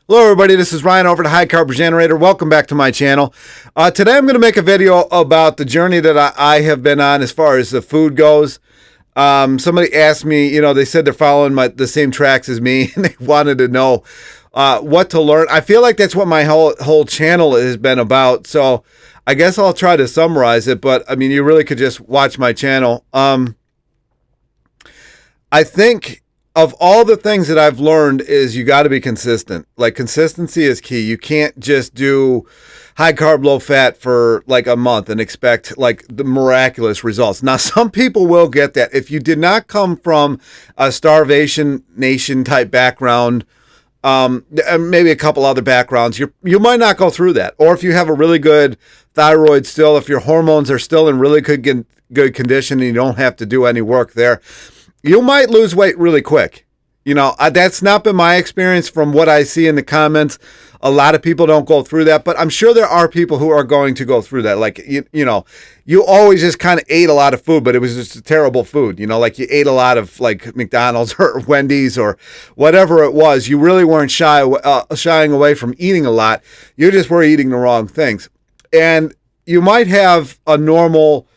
Hello everybody, this is Ryan over at High Carb Regenerator. Welcome back to my channel. Today I'm going to make a video about the journey that I have been on as far as the food goes. Somebody asked me, they said they're following the same tracks as me and they wanted to know what to learn. I feel like that's what my whole channel has been about. So I guess I'll try to summarize it, but I mean, you really could just watch my channel. I think of all the things that I've learned is you got to be consistent. Like consistency is key. You can't just do high carb, low fat for like a month and expect like the miraculous results. Now, some people will get that. If you did not come from a starvation nation type background, and maybe a couple other backgrounds, you might not go through that. Or if you have a really good thyroid still, if your hormones are still in really good condition and you don't have to do any work there, you might lose weight really quick. That's not been my experience from what I see in the comments. A lot of people don't go through that, but I'm sure there are people who are going to go through that. Like, you always just kind of ate a lot of food, but it was just a terrible food. Like you ate a lot of like McDonald's or Wendy's or whatever it was. You really weren't shying away from eating a lot. You just were eating the wrong things. And you might have a normal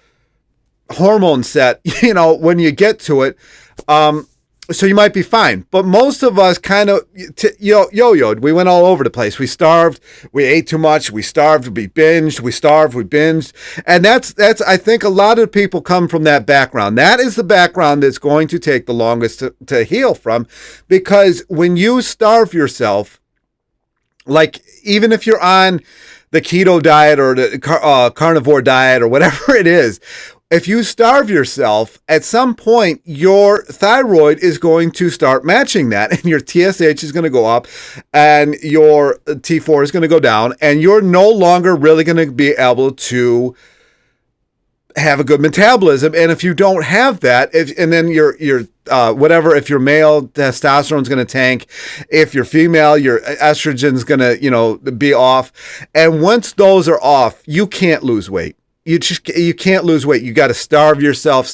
hormone set, when you get to it. So you might be fine. But most of us kind of yo-yoed. We went all over the place. We starved. We ate too much. We starved. We binged. We starved. We binged. And that's I think a lot of people come from that background. That is the background that's going to take the longest to heal from. Because when you starve yourself, like even if you're on the keto diet or the carnivore diet or whatever it is, if you starve yourself, at some point, your thyroid is going to start matching that, and your TSH is going to go up, and your T4 is going to go down, and you're no longer really going to be able to have a good metabolism. And if you don't have that, and then your whatever, if you're male, testosterone is going to tank. If you're female, your estrogen is going to, be off. And once those are off, you can't lose weight. You can't lose weight. You got to starve yourself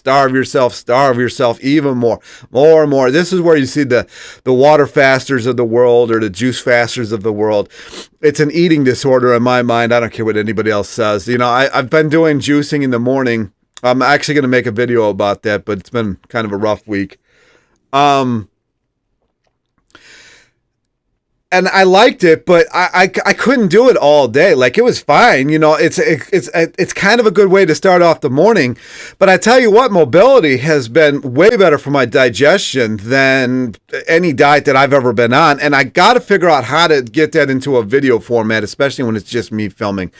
even more and more. This is where you see the water fasters of the world or the juice fasters of the world. It's an eating disorder in my mind. I don't care what anybody else says. I've been doing juicing in the morning. I'm actually going to make a video about that, but it's been kind of a rough week. And I liked it, but I couldn't do it all day. Like it was fine, it's kind of a good way to start off the morning. But I tell you what, mobility has been way better for my digestion than any diet that I've ever been on. And I got to figure out how to get that into a video format, especially when it's just me filming.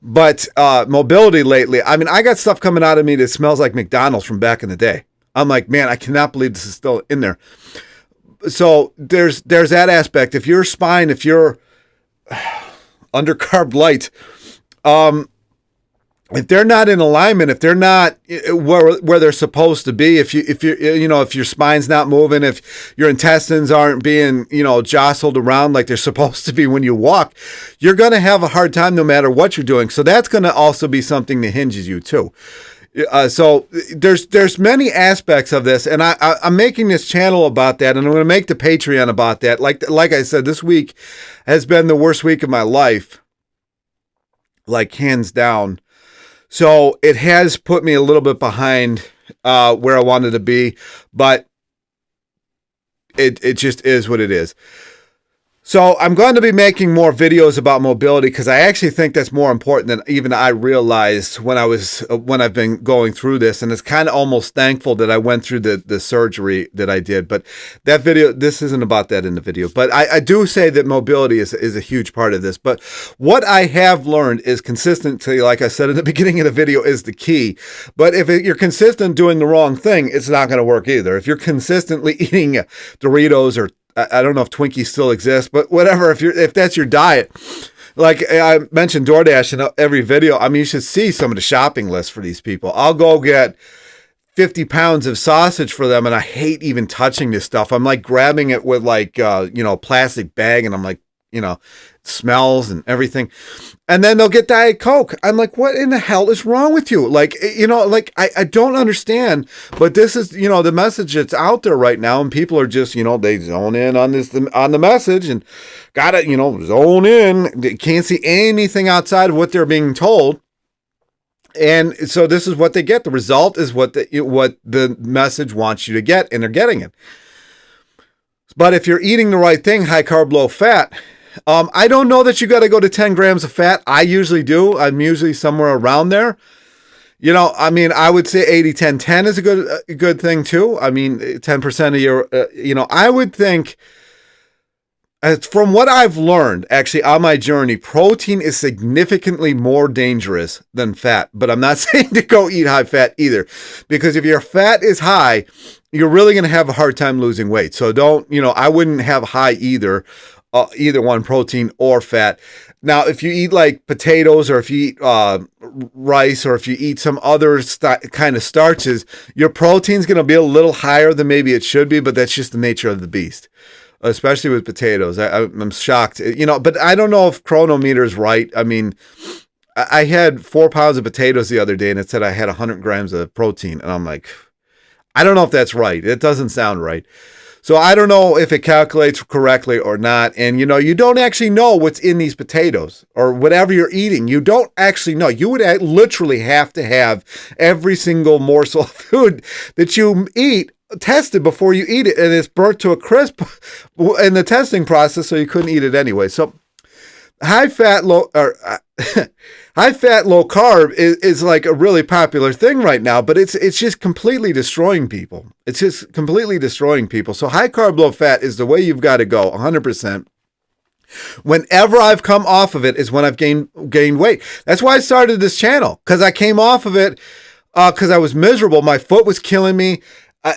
But mobility lately, I mean, I got stuff coming out of me that smells like McDonald's from back in the day. I'm like, man, I cannot believe this is still in there. So there's that aspect. If your spine, if you're under carb light, if they're not in alignment, if they're not where they're supposed to be, if your spine's not moving, if your intestines aren't being, jostled around like they're supposed to be when you walk, you're going to have a hard time no matter what you're doing. So that's going to also be something that hinges you too. So there's many aspects of this, and I'm making this channel about that, and I'm going to make the Patreon about that. Like I said, this week has been the worst week of my life, like hands down. So it has put me a little bit behind where I wanted to be, but it just is what it is. So I'm going to be making more videos about mobility because I actually think that's more important than even I realized when I've been going through this. And it's kind of almost thankful that I went through the surgery that I did. But that video, this isn't about that in the video. But I do say that mobility is a huge part of this. But what I have learned is consistency, like I said in the beginning of the video, is the key. But if you're consistent doing the wrong thing, it's not going to work either. If you're consistently eating Doritos or I don't know if Twinkies still exist, but whatever, if that's your diet, like I mentioned DoorDash in every video, I mean, you should see some of the shopping lists for these people. I'll go get 50 pounds of sausage for them, and I hate even touching this stuff. I'm like grabbing it with like, plastic bag, and I'm like smells and everything. And then they'll get Diet Coke. I'm like, what in the hell is wrong with you? Like, I don't understand, but this is, the message that's out there right now. And people are just, they zone in on on the message and gotta, zone in. They can't see anything outside of what they're being told. And so this is what they get. The result is what the message wants you to get, and they're getting it. But if you're eating the right thing, high carb, low fat, I don't know that you got to go to 10 grams of fat. I usually do. I'm usually somewhere around there. I would say 80-10-10 is a good thing too. I mean, 10% of your, I would think, from what I've learned actually on my journey, protein is significantly more dangerous than fat. But I'm not saying to go eat high fat either, because if your fat is high, you're really going to have a hard time losing weight. So I wouldn't have high either one, protein or fat. Now, if you eat like potatoes, or if you eat rice, or if you eat some other kind of starches, your protein's going to be a little higher than maybe it should be, but that's just the nature of the beast, especially with potatoes. I'm shocked, but I don't know if Chronometer is right. I mean, I had 4 pounds of potatoes the other day, and it said I had 100 grams of protein, and I'm like, I don't know if that's right. It doesn't sound right. So I don't know if it calculates correctly or not. And, you don't actually know what's in these potatoes or whatever you're eating. You don't actually know. You would literally have to have every single morsel of food that you eat tested before you eat it. And it's burnt to a crisp in the testing process, so you couldn't eat it anyway. So high fat, low carb is like a really popular thing right now, but it's just completely destroying people. It's just completely destroying people. So high carb, low fat is the way you've got to go 100%. Whenever I've come off of it is when I've gained weight. That's why I started this channel, because I came off of it because I was miserable. My foot was killing me.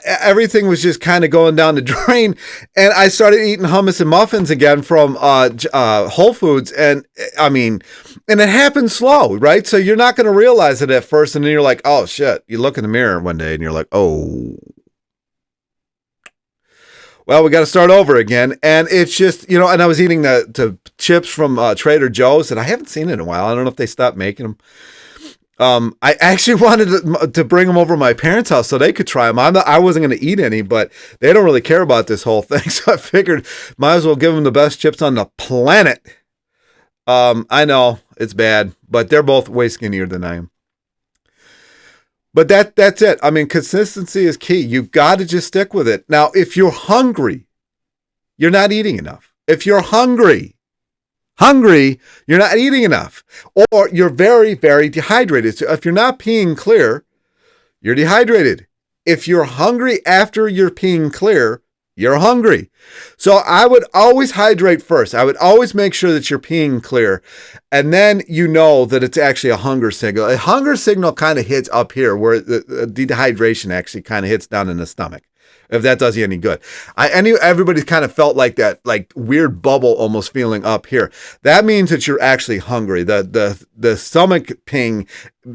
Everything was just kind of going down the drain, and I started eating hummus and muffins again from Whole Foods, and it happened slow, right? So you're not going to realize it at first, and then you're like, oh shit. You look in the mirror one day, and you're like, oh, well, we got to start over again. And it's just, and I was eating the chips from Trader Joe's, and I haven't seen it in a while. I don't know if they stopped making them. I actually wanted to bring them over to my parents' house so they could try them. I wasn't going to eat any, but they don't really care about this whole thing. So I figured might as well give them the best chips on the planet. I know it's bad, but they're both way skinnier than I am. But that's it. I mean, consistency is key. You've got to just stick with it. Now, if you're hungry, you're not eating enough. If you're hungry, you're not eating enough, or you're very, very dehydrated. So if you're not peeing clear, you're dehydrated. If you're hungry after you're peeing clear, you're hungry. So I would always hydrate first. I would always make sure that you're peeing clear. And then that it's actually a hunger signal. A hunger signal kind of hits up here, where the dehydration actually kind of hits down in the stomach, if that does you any good. Everybody's kind of felt like that, like weird bubble almost feeling up here. That means that you're actually hungry. The stomach ping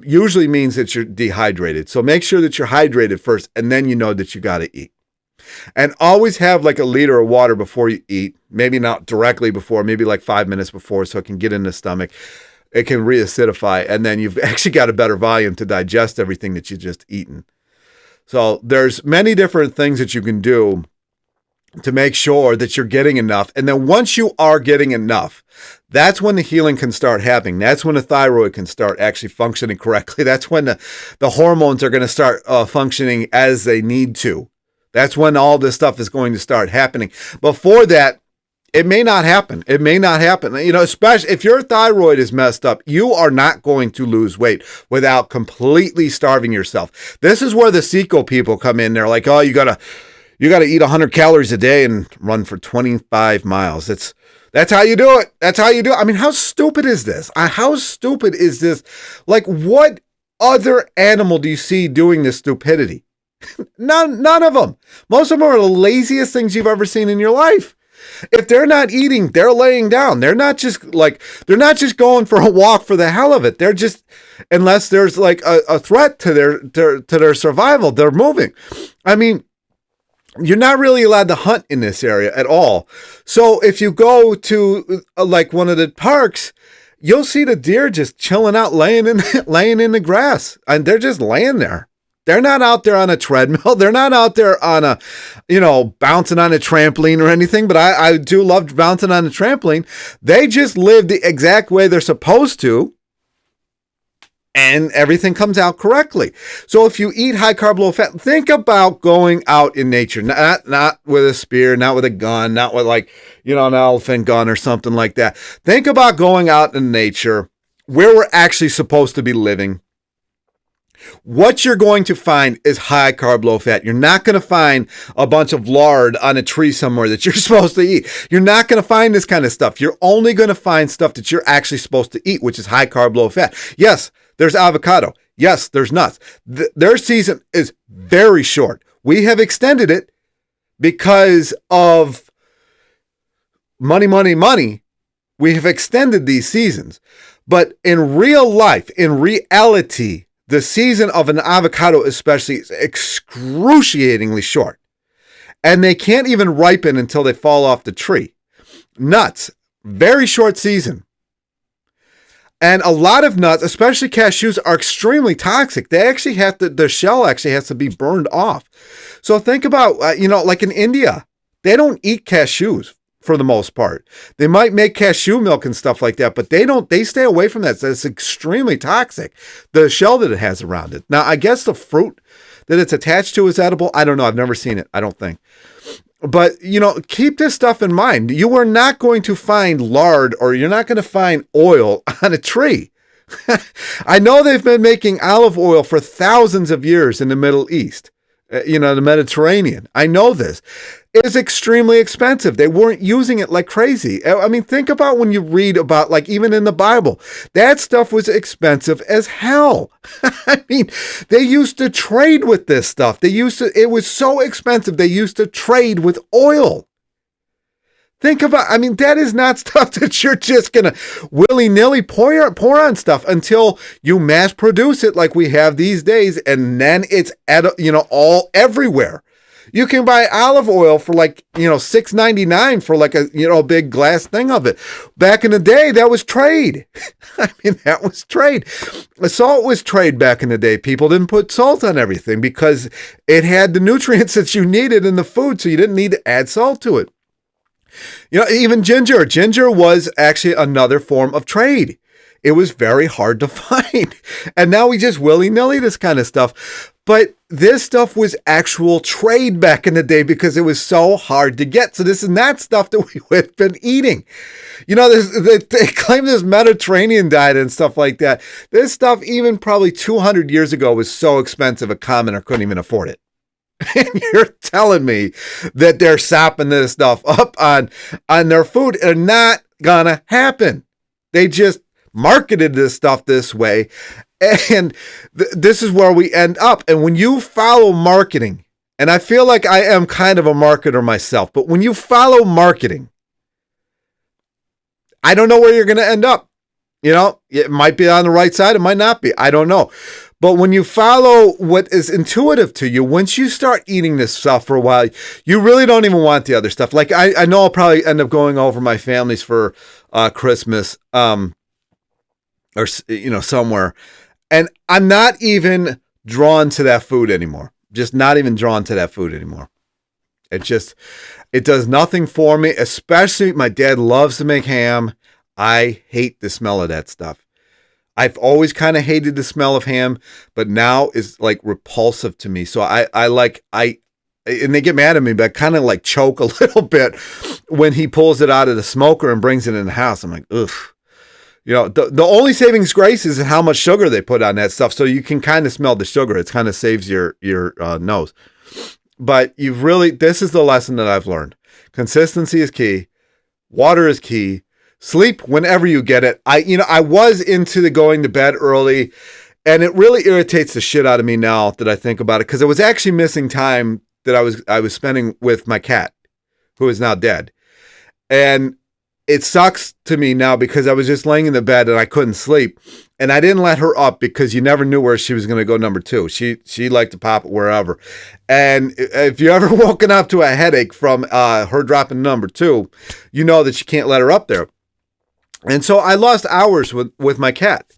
usually means that you're dehydrated. So make sure that you're hydrated first, and then you know that you got to eat. And always have like a liter of water before you eat. Maybe not directly before, maybe like 5 minutes before, so it can get in the stomach. It can reacidify, and then you've actually got a better volume to digest everything that you just eaten. So there's many different things that you can do to make sure that you're getting enough. And then once you are getting enough, that's when the healing can start happening. That's when the thyroid can start actually functioning correctly. That's when the hormones are going to start functioning as they need to. That's when all this stuff is going to start happening. Before that, it may not happen. It may not happen. Especially if your thyroid is messed up, you are not going to lose weight without completely starving yourself. This is where the Seco people come in. They're like, oh, you gotta eat 100 calories a day and run for 25 miles. That's how you do it. That's how you do it. I mean, how stupid is this? How stupid is this? Like, what other animal do you see doing this stupidity? None of them. Most of them are the laziest things you've ever seen in your life. If they're not eating, they're laying down. They're not just going for a walk for the hell of it. They're just, unless there's like a threat to their survival, they're moving. I mean, you're not really allowed to hunt in this area at all. So if you go to like one of the parks, you'll see the deer just chilling out, laying in the grass, and they're just laying there. They're not out there on a treadmill. They're not out there on a, bouncing on a trampoline or anything, but I do love bouncing on a trampoline. They just live the exact way they're supposed to, and everything comes out correctly. So if you eat high carb, low fat, think about going out in nature, not with a spear, not with a gun, not with an elephant gun or something like that. Think about going out in nature where we're actually supposed to be living. What you're going to find is high carb, low fat. You're not going to find a bunch of lard on a tree somewhere that you're supposed to eat. You're not going to find this kind of stuff. You're only going to find stuff that you're actually supposed to eat, which is high carb, low fat. Yes, there's avocado. Yes, there's nuts. Their season is very short. We have extended it because of money. We have extended these seasons. But in real life, in reality, the season of an avocado especially is excruciatingly short. And they can't even ripen until they fall off the tree. Nuts, very short season. And a lot of nuts, especially cashews, are extremely toxic. They actually the shell actually has to be burned off. So think about, like in India, they don't eat cashews for the most part. They might make cashew milk and stuff like that, but they stay away from that. So it's extremely toxic, the shell that it has around it. Now, I guess the fruit that it's attached to is edible. I don't know. I've never seen it. I don't think. But, keep this stuff in mind. You are not going to find lard or you're not going to find oil on a tree. I know they've been making olive oil for thousands of years in the Middle East, the Mediterranean. I know this. It's extremely expensive. They weren't using it like crazy. I mean, think about when you read about, even in the Bible, that stuff was expensive as hell. I mean, they used to trade with this stuff. It was so expensive. They used to trade with oil. Think about, that is not stuff that you're just going to willy-nilly pour on stuff until you mass produce it like we have these days. And then it's all everywhere. You can buy olive oil for $6.99 for a big glass thing of it. Back in the day, that was trade. That was trade. Salt was trade back in the day. People didn't put salt on everything because it had the nutrients that you needed in the food, so you didn't need to add salt to it. Even ginger. Ginger was actually another form of trade. It was very hard to find. And now we just willy-nilly this kind of stuff. But this stuff was actual trade back in the day because it was so hard to get. So this is not stuff that we would have been eating. They claim this Mediterranean diet and stuff like that. This stuff, even probably 200 years ago, was so expensive a commoner couldn't even afford it. And you're telling me that they're sopping this stuff up on their food. It's not gonna happen. They just marketed this stuff this way. And this is where we end up. And when you follow marketing, and I feel like I am kind of a marketer myself, but when you follow marketing, I don't know where you're going to end up. It might be on the right side. It might not be. I don't know. But when you follow what is intuitive to you, once you start eating this stuff for a while, you really don't even want the other stuff. Like I know I'll probably end up going over my family's for Christmas, or somewhere. And I'm not even drawn to that food anymore. Just not even drawn to that food anymore. It does nothing for me, especially my dad loves to make ham. I hate the smell of that stuff. I've always kind of hated the smell of ham, but now is repulsive to me. So and they get mad at me, but I kind of choke a little bit when he pulls it out of the smoker and brings it in the house. I'm like, ugh. The only savings grace is how much sugar they put on that stuff. So you can kind of smell the sugar. It kind of saves your nose. But this is the lesson that I've learned. Consistency is key. Water is key. Sleep whenever you get it. I was into the going to bed early, and it really irritates the shit out of me now that I think about it, because I was actually missing time that I was spending with my cat, who is now dead. And it sucks to me now because I was just laying in the bed and I couldn't sleep. And I didn't let her up because you never knew where she was going to go number 2. She liked to pop it wherever. And if you ever woken up to a headache from her dropping number 2, you know that you can't let her up there. And so I lost hours with my cat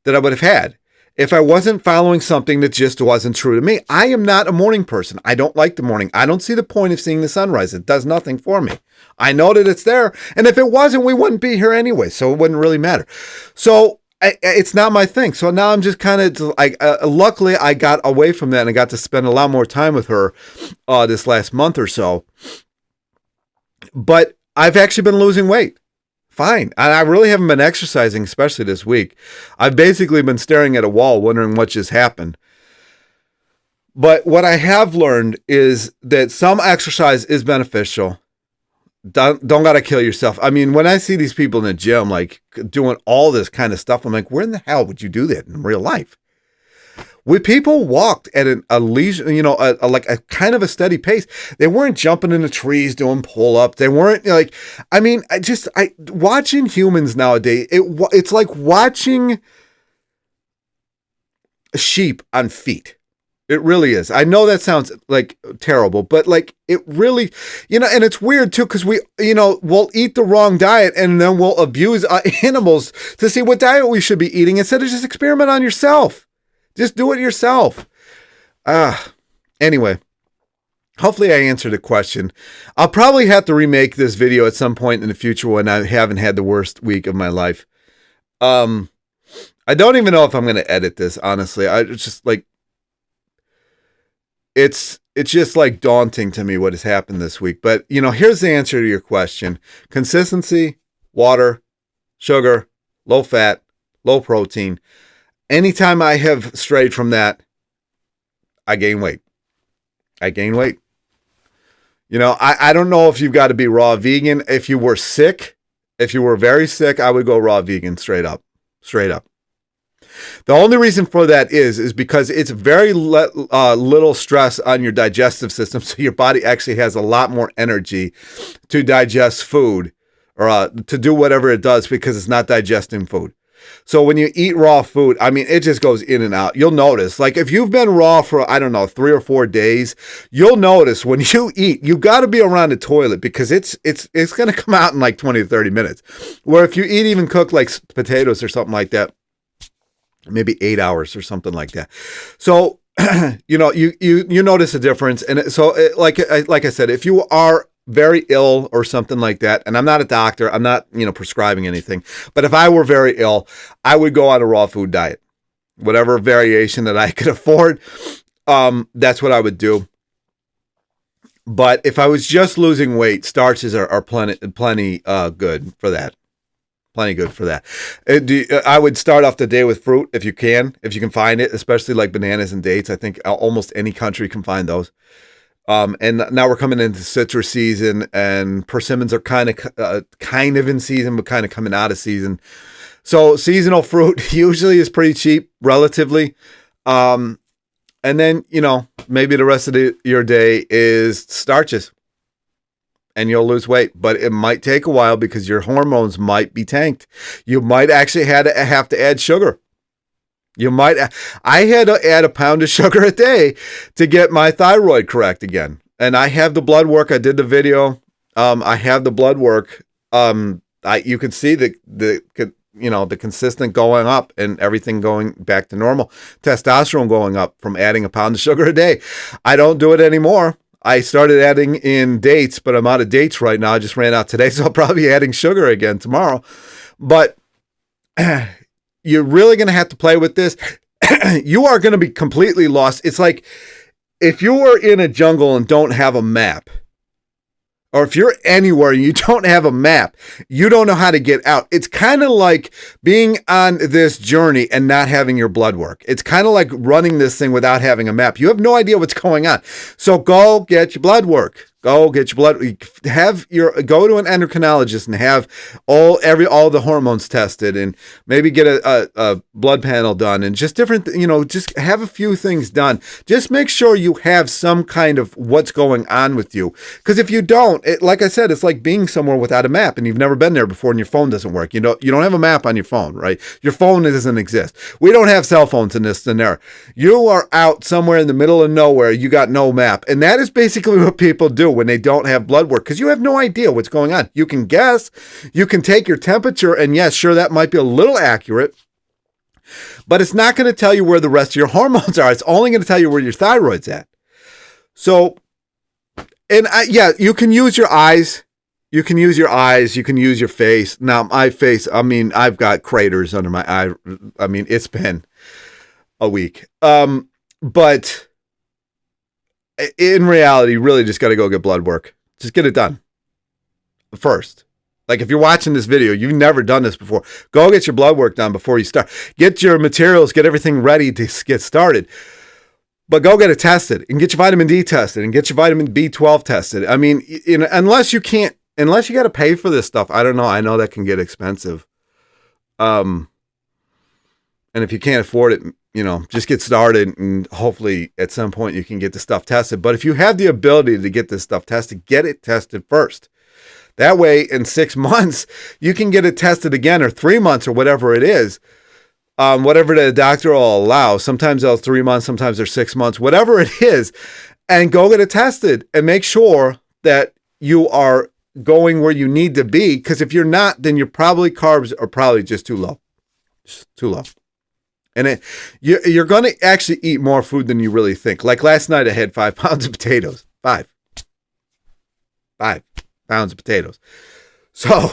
that I would have had if I wasn't following something that just wasn't true to me. I am not a morning person. I don't like the morning. I don't see the point of seeing the sunrise. It does nothing for me. I know that it's there. And if it wasn't, we wouldn't be here anyway. So it wouldn't really matter. So it's not my thing. So now I'm just kind of like, luckily I got away from that and I got to spend a lot more time with her this last month or so. But I've actually been losing weight. Fine. And I really haven't been exercising, especially this week. I've basically been staring at a wall, wondering what just happened. But what I have learned is that some exercise is beneficial. Don't gotta kill yourself. I mean, when I see these people in the gym, like doing all this kind of stuff, I'm like, where in the hell would you do that in real life? When people walked at a leisure, like a kind of a steady pace, they weren't jumping in the trees doing pull-ups. They weren't like, I mean, watching humans nowadays, it's like watching sheep on feet. It really is. I know that sounds like terrible, but like it really, and it's weird too, because we'll eat the wrong diet and then we'll abuse animals to see what diet we should be eating instead of just experiment on yourself. Just do it yourself. Anyway, hopefully I answered the question. I'll probably have to remake this video at some point in the future when I haven't had the worst week of my life. I don't even know if I'm going to edit this, honestly. It's just like, it's just like daunting to me what has happened this week. But, here's the answer to your question. Consistency, water, sugar, low fat, low protein. Anytime I have strayed from that, I gain weight. I don't know if you've got to be raw vegan. If you were very sick, I would go raw vegan straight up. The only reason for that is because it's very little stress on your digestive system. So your body actually has a lot more energy to digest food or to do whatever it does because it's not digesting food. So when you eat raw food, I mean, it just goes in and out. You'll notice, like if you've been raw for, 3 or 4 days, you'll notice when you eat, you got to be around the toilet because it's going to come out in like 20 to 30 minutes. Where if you eat even cooked like potatoes or something like that, maybe 8 hours or something like that. So, you notice a difference. And so like I said, if you are very ill or something like that, and I'm not a doctor, I'm not, prescribing anything, but if I were very ill, I would go on a raw food diet, whatever variation that I could afford. That's what I would do. But if I was just losing weight, starches are plenty good for that. Plenty good for that. I would start off the day with fruit if you can find it, especially like bananas and dates. I think almost any country can find those. And now we're coming into citrus season, and persimmons are kind of in season, but kind of coming out of season. So seasonal fruit usually is pretty cheap, relatively. And then, maybe the rest of your day is starches. And you'll lose weight, but it might take a while because your hormones might be tanked. You might actually have to add sugar. I had to add a pound of sugar a day to get my thyroid correct again. And I have the blood work. I did the video. I have the blood work. You can see the consistent going up and everything going back to normal. Testosterone going up from adding a pound of sugar a day. I don't do it anymore. I started adding in dates, but I'm out of dates right now. I just ran out today, so I'll probably be adding sugar again tomorrow. But you're really going to have to play with this. You are going to be completely lost. It's like if you were in a jungle and don't have a map, or if you're anywhere and you don't have a map, you don't know how to get out. It's kind of like being on this journey and not having your blood work. It's kind of like running this thing without having a map. You have no idea what's going on. So go get your blood work. Go get your blood. Go to an endocrinologist and have all the hormones tested, and maybe get a blood panel done, and just different. Just have a few things done. Just make sure you have some kind of what's going on with you. Because if you don't, like I said, it's like being somewhere without a map, and you've never been there before, and your phone doesn't work. You don't have a map on your phone, right? Your phone doesn't exist. We don't have cell phones in this scenario. You are out somewhere in the middle of nowhere. You got no map, and that is basically what people do when they don't have blood work, because you have no idea what's going on. You can guess, you can take your temperature, and yes, sure, that might be a little accurate, but it's not going to tell you where the rest of your hormones are. It's only going to tell you where your thyroid's at. So, and you can use your eyes. You can use your eyes. You can use your face. Now, my face, I've got craters under my eye. It's been a week. But in reality, you really just got to go get blood work. Just get it done first. Like, if you're watching this video, you've never done this before, go get your blood work done before you start. Get your materials, get everything ready to get started. But go get it tested, and get your vitamin D tested, and get your vitamin B12 tested. Unless you got to pay for this stuff, I don't know. I know that can get expensive. And if you can't afford it, just get started, and hopefully at some point you can get the stuff tested. But if you have the ability to get this stuff tested, get it tested first. That way, in 6 months, you can get it tested again, or 3 months, or whatever it is, whatever the doctor will allow. Sometimes they're 3 months, sometimes they're 6 months, whatever it is, and go get it tested and make sure that you are going where you need to be. Because if you're not, then carbs are probably just too low. Just too low. And you're going to actually eat more food than you really think. Like last night, I had 5 pounds of potatoes. 5 pounds of potatoes. So, I'm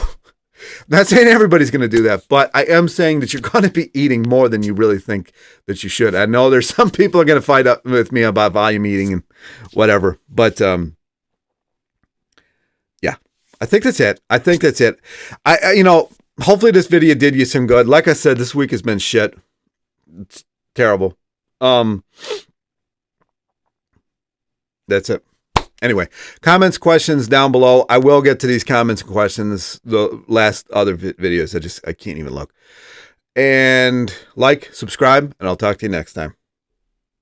not saying everybody's going to do that, but I am saying that you're going to be eating more than you really think that you should. I know there's some people are going to fight up with me about volume eating and whatever, but yeah, I think that's it. Hopefully this video did you some good. Like I said, this week has been shit. It's terrible. That's it. Anyway, comments, questions down below. I will get to these comments and questions. The last other videos, I can't even look. And like, subscribe, and I'll talk to you next time.